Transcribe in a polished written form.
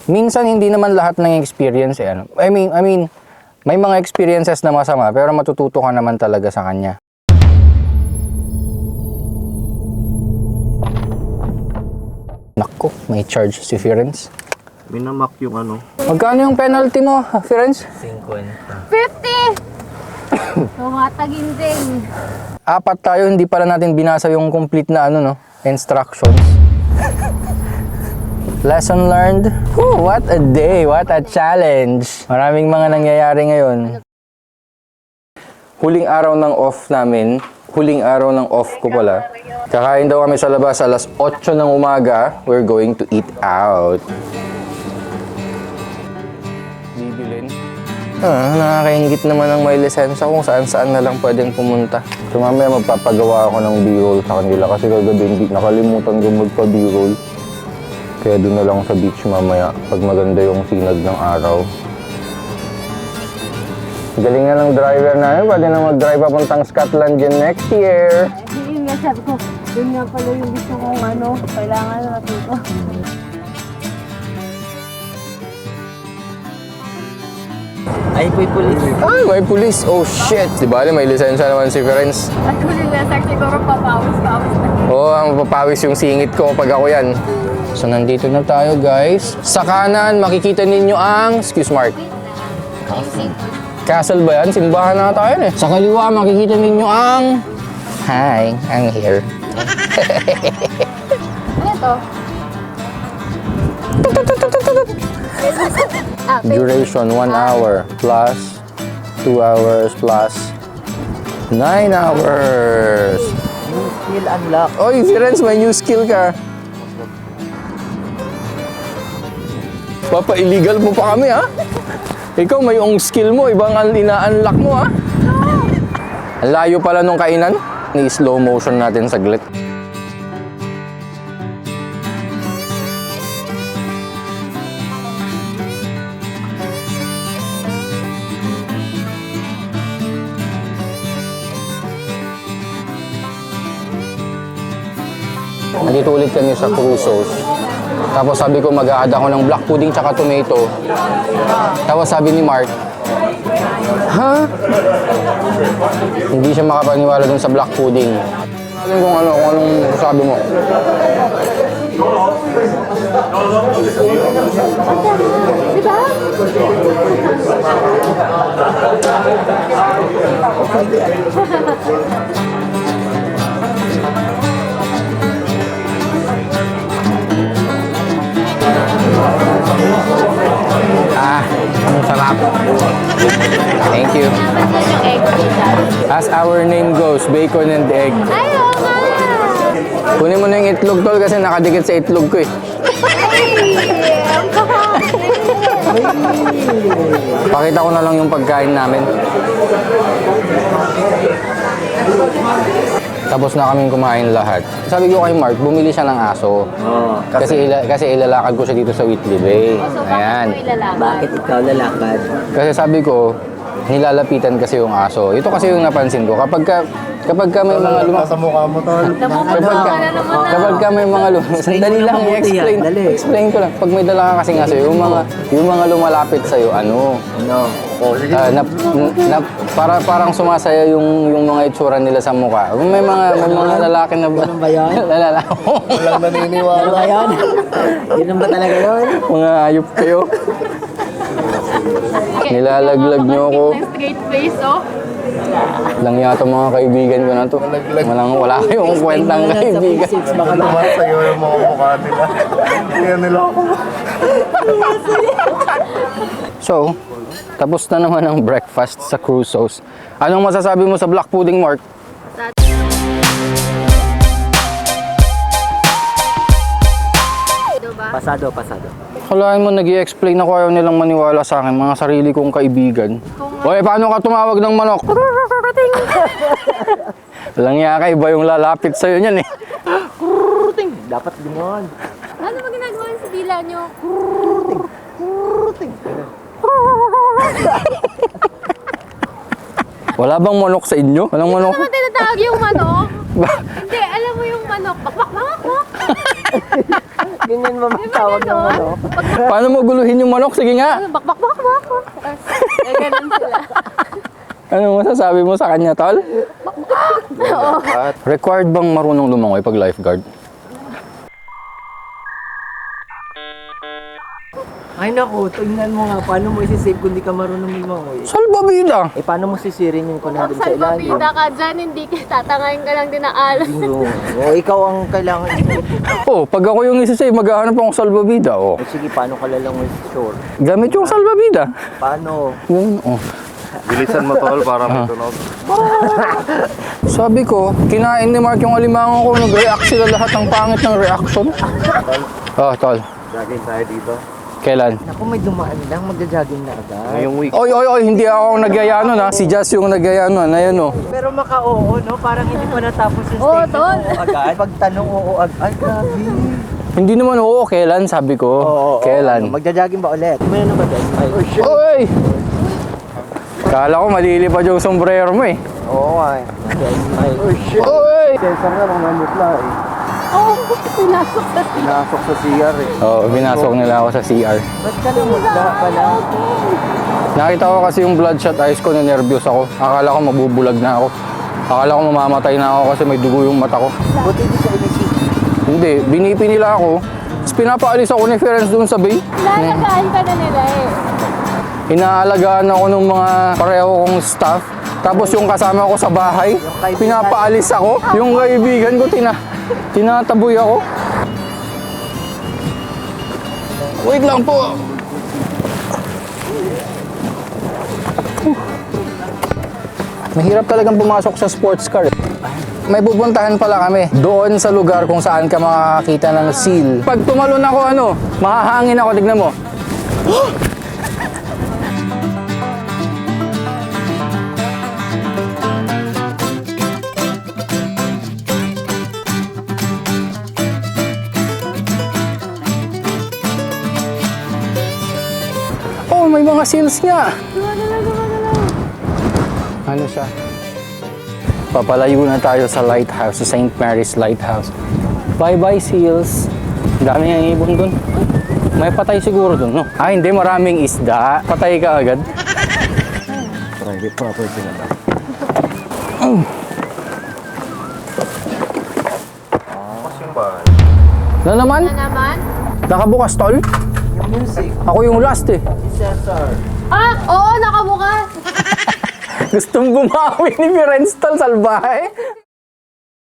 Minsan hindi naman lahat ng experience ano. I mean, may mga experiences na masama pero matututo ka naman talaga sa kanya. Nako, may charge si Firenze. Minamak yung ano. Magkano yung penalty mo, Firenze? 50! Tumataginding. Apat tayo, hindi pala natin binasa yung complete na ano, no? Instructions. Lesson learned. Whew, what a day, what a challenge. Maraming mga nangyayari ngayon. Huling araw ng off namin, huling araw ng off ko pala. Kakain daw kami sa labas alas 8 ng umaga. We're going to eat out. Bibilin. Nakakaingit naman ng may lisensya kung saan-saan na lang pwedeng pumunta. So mamaya magpapagawa ako ng B-roll sa kanila kasi kagabi hindi nakalimutan ko magpa-B-roll. Kaya doon na lang sa beach mamaya pag maganda yung sinag ng araw. Galing na ng driver namin. Pwede na mag-drive papuntang Scotland yun next year. Yun nga sabi ko, yun nga pala yung gusto kong kailangan na natuto. Ay, may pulis. Ay, may pulis. Oh shit. Di ba? May lisensya naman si Firenze. At kung yung lesson siguro papawis-pawis na. Oo, ang mapapawis yung singit ko pag ako yan. So, nandito na tayo, guys. Sa kanan, makikita ninyo ang... Excuse Mark. Castle ba yan? Simbahan na tayo eh. Sa kaliwa, makikita ninyo ang... Hi, I'm here. Ano to? Duration, 1 hour plus 2 hours plus 9 hours. New skill unlock. Oy, Firenze, may new skill ka. Papa-illegal mo pa kami, ha? Ikaw, may yung skill mo, ibang ina-unlock mo, ha? Ang layo pala nung kainan. Ni-slow motion natin saglit. Nandito ulit kami sa Crusoes. Tapos sabi ko mag-a-add ako ng black pudding tsaka tomato. Tapos sabi ni Mark, ha? Hindi siya makapaniwala dun sa black pudding. Alam kung anong sabi mo. Diba? Ang sarap. Thank you. Yung egg pizza. As our name goes, bacon and egg. Ay, oo nga! Kunin mo na yung itlog, tol, kasi nakadikit sa itlog ko eh. Ay! Ang kahapon! Pakita ko na lang yung pagkain namin. Tapos na kaming kumain lahat. Sabi ko kay Mark, bumili siya ng aso. Oo. Kasi ilalakad ko siya dito sa Whitley Bay. So, Ayan. bakit mo ilalakad? Bakit ikaw lalakad? Kasi sabi ko, nilalapitan kasi yung aso. Ito kasi yung napansin ko. Kapag ka may mga Sa mukha mo, tol. kapag ka may mga sandali lang i-explain. Dali. Explain ko lang. Pag may dala ka kasi aso, yung mga lumalapit sa iyo, ano? Parang sumasaya yung mga itsura nila sa mukha. May mga lalaki na Ganun ba yan? lalaki. Walang naniniwala. Ano ba yan? Yun ba talaga yun? Mga ayop kayo. Nilalaglag niyo ako. Straight face, oh. Lang yata mga kaibigan ko na to. Wala kayong kwentang kaibigan. Baka naman sa'yo yung mga mukha nila. Kaya nila ako. So, tapos na naman ang breakfast sa Crusoes. Anong masasabi mo sa black pudding, Mark? Pasado. Kalahin mo, nag-i-explain ako, ayaw nilang maniwala sa akin, mga sarili kong kaibigan. Oy, paano ka tumawag ng manok? Walang yaka, iba yung lalapit sa'yo niyan eh. Dapat gano'n. Ano ba ginagawa sa dila nyo? Wala bang manok sa inyo? Walang manok? Ano naman tinatawag yung manok? Hindi, alam mo yung manok. Bakbak, bakbak, bakbak. Ganyan mamatawag ng manok. Paano mo guluhin yung manok? Sige nga. Bak. Eh, ganun sila. Ano masasabi mo sa kanya, tol? Required bang marunong lumangoy pag lifeguard? Ay naku, tingnan mo nga, paano mo isi-save kung di ka marunong lumangoy? Salbabida! Eh, paano mo sisirin yung kung nandun sa ilalim? Salbabida ka dyan, hindi ka tatangayin ka lang din ng alam. O, ikaw ang kailangan i-save. Oh, pag ako yung isa-save, maghahanap akong salbabida. Oh. Eh, sige, paano ka lalangoy sa shore? Gamit yung salbabida. Paano? Yun, oh. Bilisan mo tol para may tunog. Sabi ko, kinain ni Mark yung alimango ko, nag-react sila lahat ng pangit ng reaction. Oh, tol. Jogging tayo dito. Kailan? Naku, may dumaan lang, magja-jogging na agad. Ngayong week. Oy, hindi ako nagyaya nun ha. Si Jazz yung nagyaya nun. Ayun oh. Pero maka-oo, no? Parang hindi pa natapos yung Oo, statement tol. oo agad. Pag tanong oo agad, ay grabe. Hindi naman oo, kailan sabi ko. Kailan? Magja-jogging ba ulit? May ano ba dyan? Ay, oh shit. Oy! Kala ko malilipad yung sombrero mo eh. Oo nga eh. Ay, oh shit. Oy! Saan nga nung namutla eh. Oo, pinasok sa Pinasok sa CR eh. Oo, binasok nila ako sa CR. Ba't ka namutla pala? Nakita ko kasi yung bloodshot eyes ko, na-nervous ako. Akala ko mabubulag na ako. Akala ko mamamatay na ako kasi may dugo yung mata ko. Buti hindi sa inisip. Hindi, binipi nila ako. Tapos pinapaalis ako ni Ferenc doon sa bay. Lalagaan ka na nila eh. Inaalagaan ako ng mga pareho kong staff. Tapos yung kasama ko sa bahay, pinapaalis ako. Yung kaibigan ko, tinataboy ako. Wait lang po. Mahirap talagang pumasok sa sports car. May pupuntahan pala kami doon sa lugar kung saan ka makakakita ng seal. Pag tumalon ako, mahahangin ako, tignan mo. Oh, may mga seals nga. Ano siya? Papalayo na tayo sa lighthouse, sa St. Mary's Lighthouse. Bye-bye, seals. Dami ang ibon dun. May patay siguro dun, no? Ah, hindi. Maraming isda. Patay ka agad. Private property na lang. Kasing bahay. Na naman? Na naman? Nakabukas, tol? Yung music, Ako yung last eh. si Cesar. Ah, oo, nakabukas. Gustong bumawi ni Ferenc, tol, salbahe.